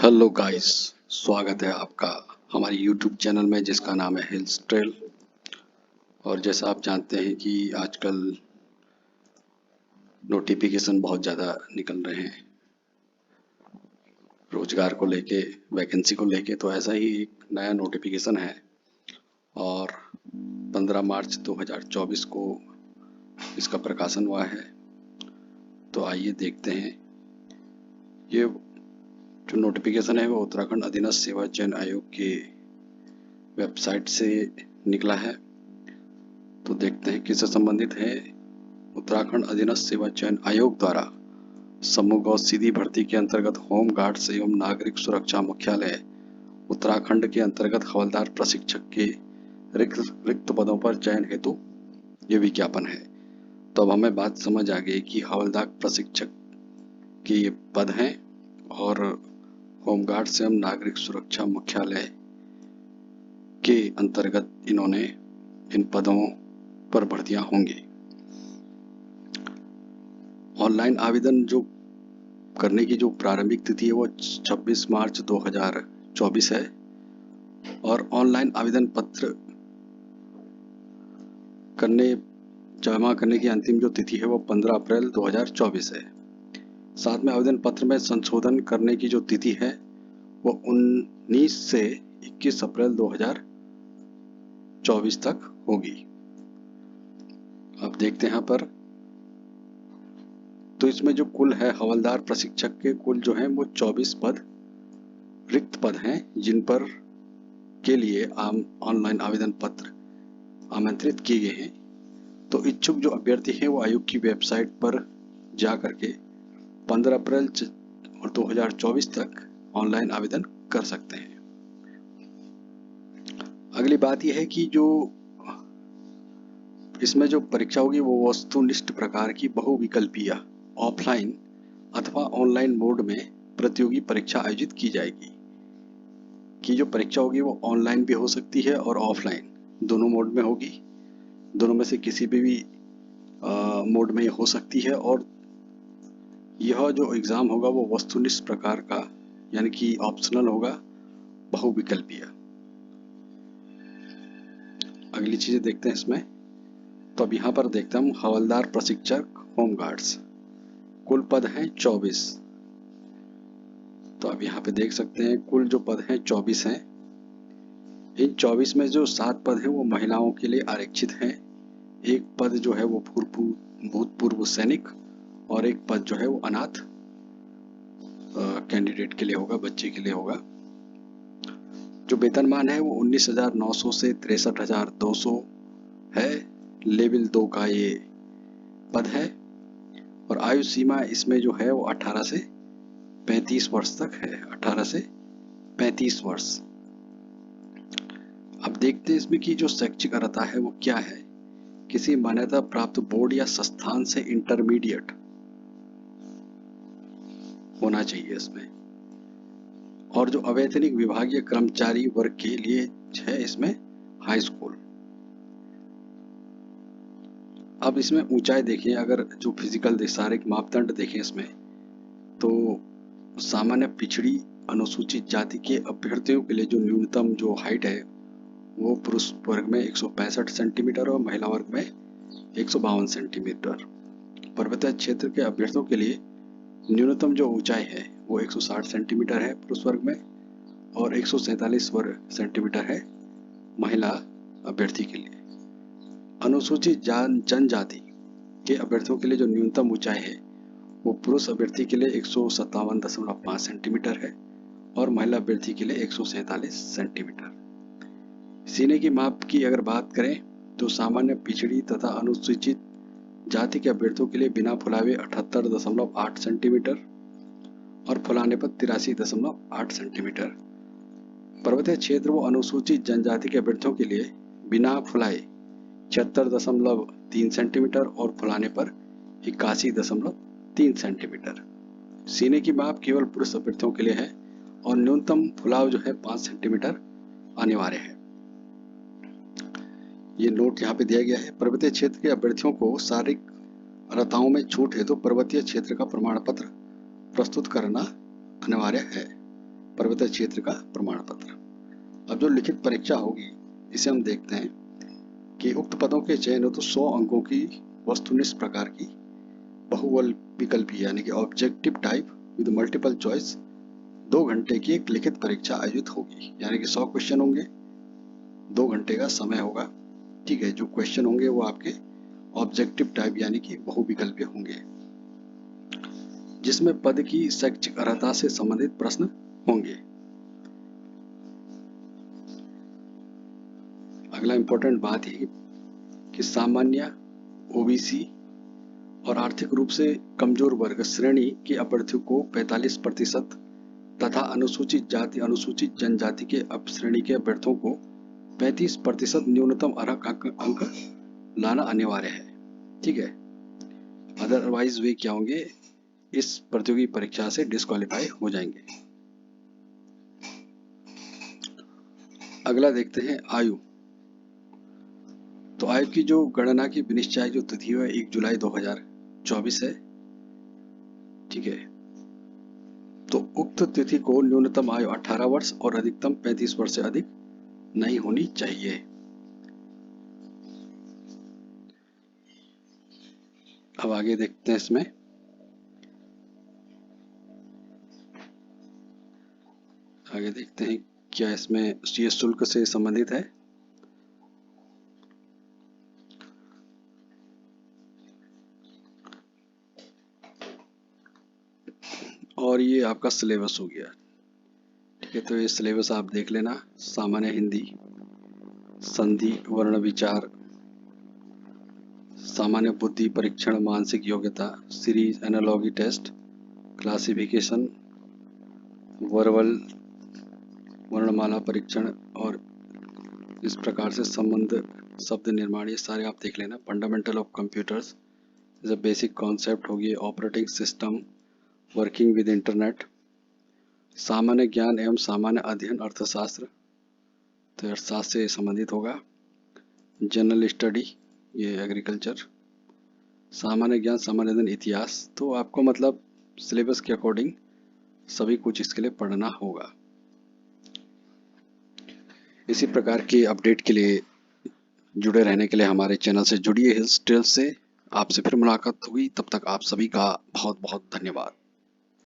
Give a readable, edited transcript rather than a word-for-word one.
Hello guys, स्वागत है आपका हमारे यूट्यूब चैनल में जिसका नाम है हिल्स ट्रेल। और जैसा आप जानते हैं कि आजकल नोटिफिकेशन बहुत ज़्यादा निकल रहे हैं रोजगार को लेके, वैकेंसी को लेके। तो ऐसा ही एक नया नोटिफिकेशन है और 15 मार्च 2024 को इसका प्रकाशन हुआ है। तो आइए देखते हैं। ये जो नोटिफिकेशन है वो उत्तराखंड अधीनस्थ सेवा चयन आयोग के वेबसाइट से निकला है। तो देखते हैं किससे संबंधित है। उत्तराखंड अधीनस्थ सेवा चयन आयोग द्वारा समूह और सीधी भर्ती के अंतर्गत होम गार्ड्स एवं नागरिक सुरक्षा मुख्यालय उत्तराखंड के अंतर्गत हवलदार प्रशिक्षक के रिक्त पदों पर चयन हेतु ये विज्ञापन है। तो अब हमें बात समझ आ गई कि हवलदार प्रशिक्षक के ये पद हैं और होमगार्ड्स एवं नागरिक सुरक्षा मुख्यालय के अंतर्गत इन्होंने इन पदों पर भर्तियां होंगी। ऑनलाइन आवेदन जो करने की जो प्रारंभिक तिथि है वो 26 मार्च 2024 है और ऑनलाइन आवेदन पत्र जमा करने की अंतिम जो तिथि है वो 15 अप्रैल 2024 है। साथ में आवेदन पत्र में संशोधन करने की जो तिथि है वो 19 से 21 अप्रैल 2024 तक होगी। अब देखते हैं यहाँ पर। तो इसमें जो कुल है हवलदार प्रशिक्षक के कुल जो है वो 24 पद रिक्त पद हैं जिन पर के लिए ऑनलाइन आवेदन पत्र आमंत्रित किए गए हैं। तो इच्छुक जो अभ्यर्थी हैं वो आयोग की वेबसाइट पर जा करके 15 अप्रैल 2024 तक ऑनलाइन आवेदन कर सकते हैं। अगली बात यह है कि जो इसमें जो परीक्षा होगी वो वस्तुनिष्ठ प्रकार की बहुविकल्पीय ऑफलाइन अथवा ऑनलाइन मोड में प्रतियोगी परीक्षा आयोजित की जाएगी। कि जो परीक्षा होगी वो ऑनलाइन भी हो सकती है और ऑफलाइन दोनों मोड में होगी। दोनों में से किसी भी मोड में हो सकती है और यह जो एग्ज़ाम होगा वो वस्तुनिष्ठ प्रकार का यानी कि ऑप्शनल होगा, बहुविकल्पीय। अगली चीज़ें देखते हैं इसमें। तो अब यहाँ पर देखता हूँ हवलदार प्रशिक्षक होमगार्ड्स कुल पद हैं 24। तो अब यहाँ पे देख सकते हैं कुल जो पद हैं 24 हैं। इन 24 में जो 7 पद हैं वो महिलाओं के लिए आरक्षित हैं। एक पद जो है वो भूतपूर्व सैनिक और एक पद जो है वो अनाथ कैंडिडेट के लिए होगा, बच्चे के लिए होगा। जो वेतनमान है वो 19,900 से 63,200 है। लेवल 2 का ये पद है और आयु सीमा इसमें जो है वो 18 से 35 वर्ष तक है। 18 से 35 वर्ष। अब देखते हैं इसमें कि जो शैक्षिक अर्हता है वो क्या है। किसी मान्यता प्राप्त बोर्ड या संस्थान से इंटरमीडिएट होना चाहिए इसमें। और जो अवैतनिक विभागीय कर्मचारी वर्ग के लिए है इसमें हाई स्कूल। अब इसमें ऊंचाई देखिए, अगर जो फिजिकल शारीरिक मापदंड देखें इसमें तो सामान्य पिछड़ी अनुसूचित जाति के अभ्यर्थियों के लिए जो न्यूनतम जो हाइट है वो पुरुष वर्ग में 165 सेंटीमीटर और महिला वर्ग में 152 सेंटीमीटर। पर्वतीय क्षेत्र के अभ्यर्थियों के लिए न्यूनतम जो ऊंचाई है वो 160 सेंटीमीटर है पुरुष वर्ग में और 147 सेंटीमीटर है महिला अभ्यर्थी के लिए। अनुसूचित जनजाति के अभ्यर्थियों के लिए जो न्यूनतम ऊंचाई है वो पुरुष अभ्यर्थी के लिए 157.5 सेंटीमीटर है और महिला अभ्यर्थी के लिए 147 सेंटीमीटर। सीने की माप की अगर बात करें तो सामान्य पिछड़ी तथा अनुसूचित जाति के अभ्यर्थियों के लिए बिना फुलावे 78.8 सेंटीमीटर और फुलाने पर 83.8 सेंटीमीटर। पर्वतीय क्षेत्र व अनुसूचित जनजाति के अभ्यर्थियों के लिए बिना फुलाए 76.3 सेंटीमीटर और फुलाने पर 81.3 सेंटीमीटर। सीने की माप केवल पुरुष अभ्यर्थियों के लिए है और न्यूनतम फुलाव जो है 5 सेंटीमीटर अनिवार्य है। ये नोट यहाँ पे दिया गया है। पर्वतीय क्षेत्र के अभ्यर्थियों को शारीरिक अर्हताओं में छूट है तो पर्वतीय क्षेत्र का प्रमाण पत्र प्रस्तुत करना अनिवार्य है। पर्वतीय क्षेत्र का प्रमाण पत्र। अब जो लिखित परीक्षा होगी इसे हम देखते हैं कि उक्त पदों के चयन हेतु 100 अंकों की वस्तुनिष्ठ प्रकार की बहुविकल्पी यानी कि objective type with multiple choice 2 घंटे की एक लिखित परीक्षा आयोजित होगी। यानी कि 100 क्वेश्चन होंगे, 2 घंटे का समय होगा। ठीक है, जो क्वेश्चन होंगे वो आपके ऑब्जेक्टिव टाइप यानी कि बहुविकल्पीय होंगे, जिसमें पद की शैक्षिक अर्हता से संबंधित प्रश्न होंगे। अगला इंपॉर्टेंट बात है कि सामान्य, ओबीसी और आर्थिक रूप से कमजोर वर्ग श्रेणी के अभ्यर्थियों को 45% तथा अनुसूचित जाति अनुसूचित जनजाति के श्रेणी के अभ्यर्थियों को 35% न्यूनतम अर्हता अंक लाना अनिवार्य है। ठीक है, अदरवाइज वे क्या होंगे, इस प्रतियोगी परीक्षा से डिस्क्वालीफाई हो जाएंगे। अगला देखते हैं आयु। तो आयु की जो गणना की विनिश्चय जो तिथि है 1 जुलाई 2024 है। ठीक है, तो उक्त तिथि को न्यूनतम आयु 18 वर्ष और अधिकतम 35 वर्ष से अधिक नहीं होनी चाहिए। अब आगे देखते हैं इसमें। आगे देखते हैं क्या इसमें ये शुल्क से संबंधित है। और ये आपका सिलेबस हो गया। ठीक है, तो ये सिलेबस आप देख लेना। सामान्य हिंदी, संधि वर्ण विचार, सामान्य बुद्धि परीक्षण, मानसिक योग्यता, series analogy test, classification, verbal वर्णमाला परीक्षण और इस प्रकार से संबंध शब्द निर्माण, ये सारे आप देख लेना। Fundamental of computers is a basic concept होगी। Operating system, working with internet, सामान्य ज्ञान एवं सामान्य अध्ययन अर्थशास्त्र, तो अर्थशास्त्र से संबंधित होगा। जनरल स्टडी, ये एग्रीकल्चर, सामान्य ज्ञान सामान्य अध्ययन इतिहास। तो आपको मतलब सिलेबस के अकॉर्डिंग सभी कुछ इसके लिए पढ़ना होगा। इसी प्रकार के अपडेट के लिए जुड़े रहने के लिए हमारे चैनल से जुड़िए हिल्स टेल्स से। आपसे फिर मुलाकात हुई, तब तक आप सभी का बहुत बहुत धन्यवाद।